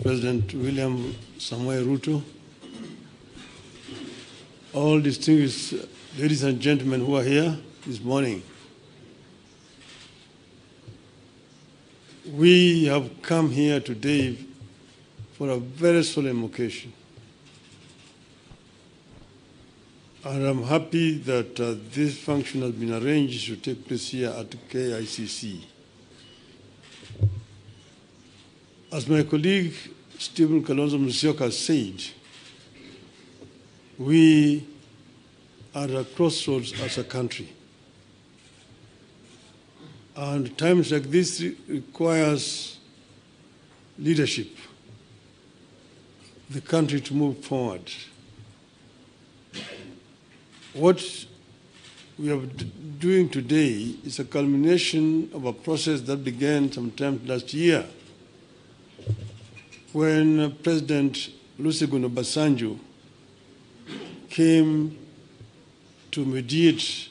President William Samoei Ruto, all distinguished ladies and gentlemen who are here this morning. We have come here today for a very solemn occasion. And I'm happy that this function has been arranged to take place here at KICC. As my colleague Stephen Kalonzo Musyoka said, we are at a crossroads as a country. And times like this requires leadership, the country to move forward. What we are doing today is a culmination of a process that began sometime last year when President Olusegun Obasanjo came to mediate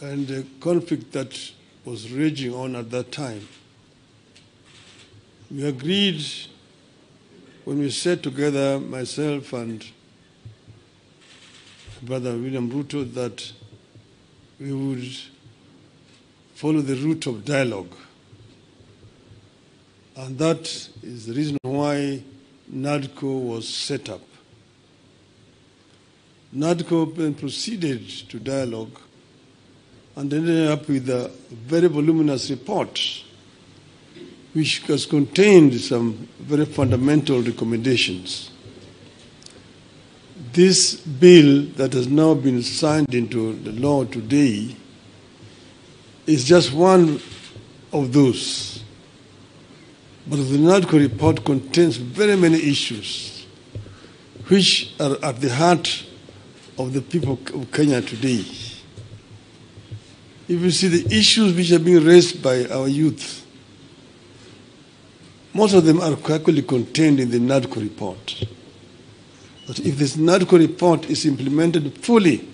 and the conflict that was raging on at that time. We agreed when we sat together, myself and Brother William Ruto, that we would follow the route of dialogue. And that is the reason why NADCO was set up. NADCO then proceeded to dialogue and ended up with a very voluminous report which has contained some very fundamental recommendations. This bill that has now been signed into the law today is just one of those. But the NADCO report contains very many issues which are at the heart of the people of Kenya today. If you see the issues which are being raised by our youth, most of them are actually contained in the NADCO report. But if this NADCO report is implemented fully,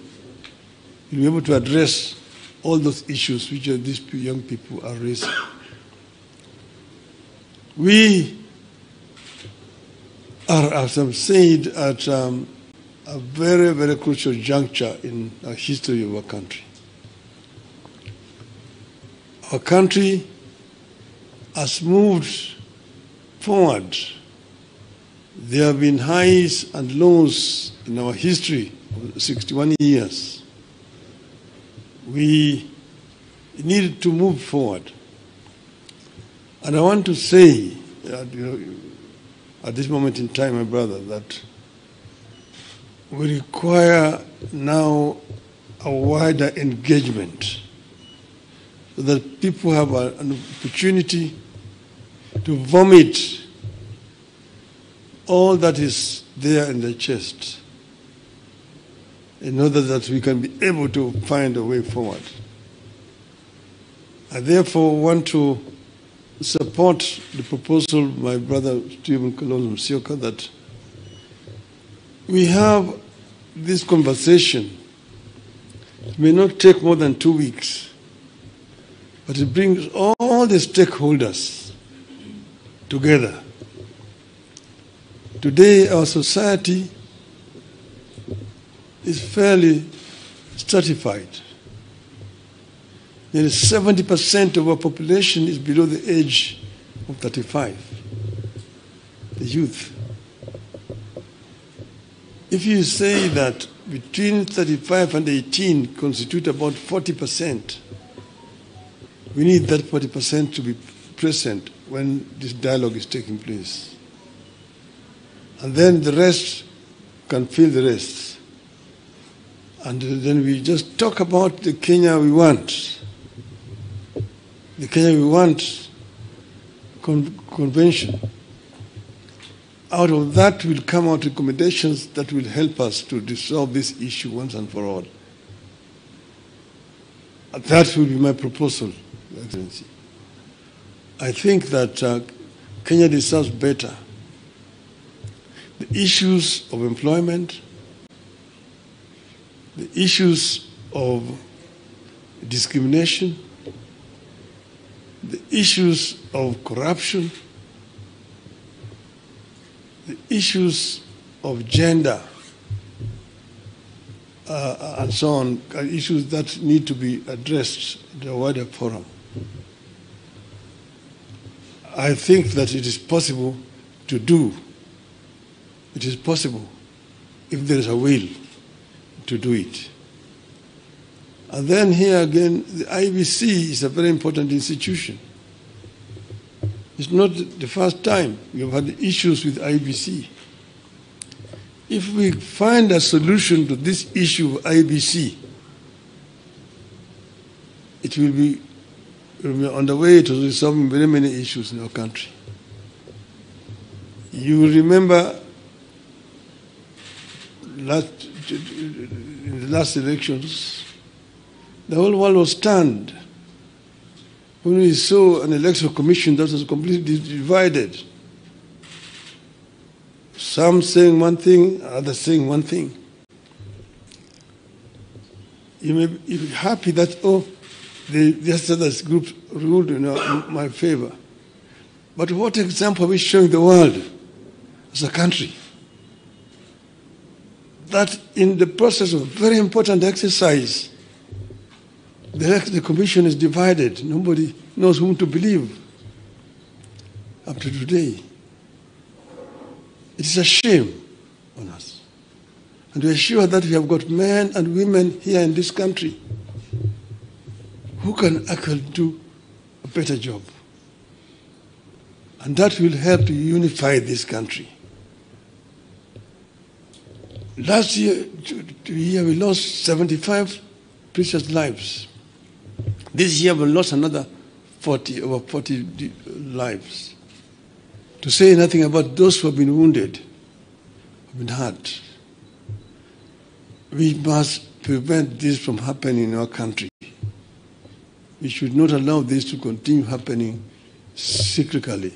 you'll be able to address all those issues which these young people are raising. We are, as I've said, at a very, very crucial juncture in the history of our country. Our country has moved forward. There have been highs and lows in our history of 61 years. We needed to move forward. And I want to say, at this moment in time, my brother, that we require now a wider engagement so that people have an opportunity to vomit all that is there in their chest in order that we can be able to find a way forward. I therefore want to support the proposal of my brother Stephen Kalonzo Musyoka that we have this conversation. It may not take more than 2 weeks, but it brings all the stakeholders together. Today, our society is fairly stratified. Nearly 70% of our population is below the age of 35, the youth. If you say that between 35 and 18 constitute about 40%, we need that 40% to be present when this dialogue is taking place. And then the rest can fill the rest. And then we just talk about the Kenya we want. The Kenya we want convention. Out of that will come out recommendations that will help us to resolve this issue once and for all. That will be my proposal, Your Excellency. I think that Kenya deserves better. The issues of employment, the issues of discrimination, the issues of corruption, the issues of gender and so on are issues that need to be addressed in the wider forum. I think that it is possible to do. It is possible if there is a will to do it. And then here again, the IEBC is a very important institution. It's not the first time we've had issues with IEBC. If we find a solution to this issue of IEBC, it will be on the way to resolving very many issues in our country. You will remember in the last elections, the whole world was stunned when we saw an electoral commission that was completely divided. Some saying one thing, others saying one thing. You may be happy that, this other group ruled in my favor. But what example are we showing the world as a country? That in the process of a very important exercise, the commission is divided. Nobody knows whom to believe up to today. It is a shame on us. And we are sure that we have got men and women here in this country who can actually do a better job. And that will help to unify this country. Last year, we lost 75 precious lives. This year we lost another over 40 lives. To say nothing about those who have been wounded, have been hurt. We must prevent this from happening in our country. We should not allow this to continue happening cyclically.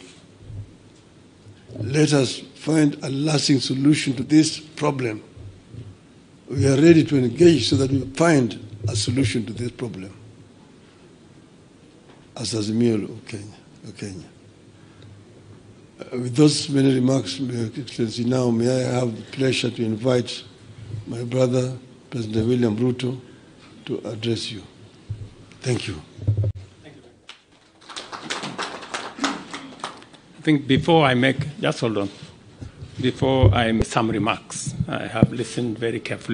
Let us find a lasting solution to this problem. We are ready to engage so that we find a solution to this problem. As Azimio of Kenya. With those many remarks, Your Excellency, now may I have the pleasure to invite my brother, President William Ruto, to address you. Thank you. Thank you. I think before I make, just hold on, before I make some remarks, I have listened very carefully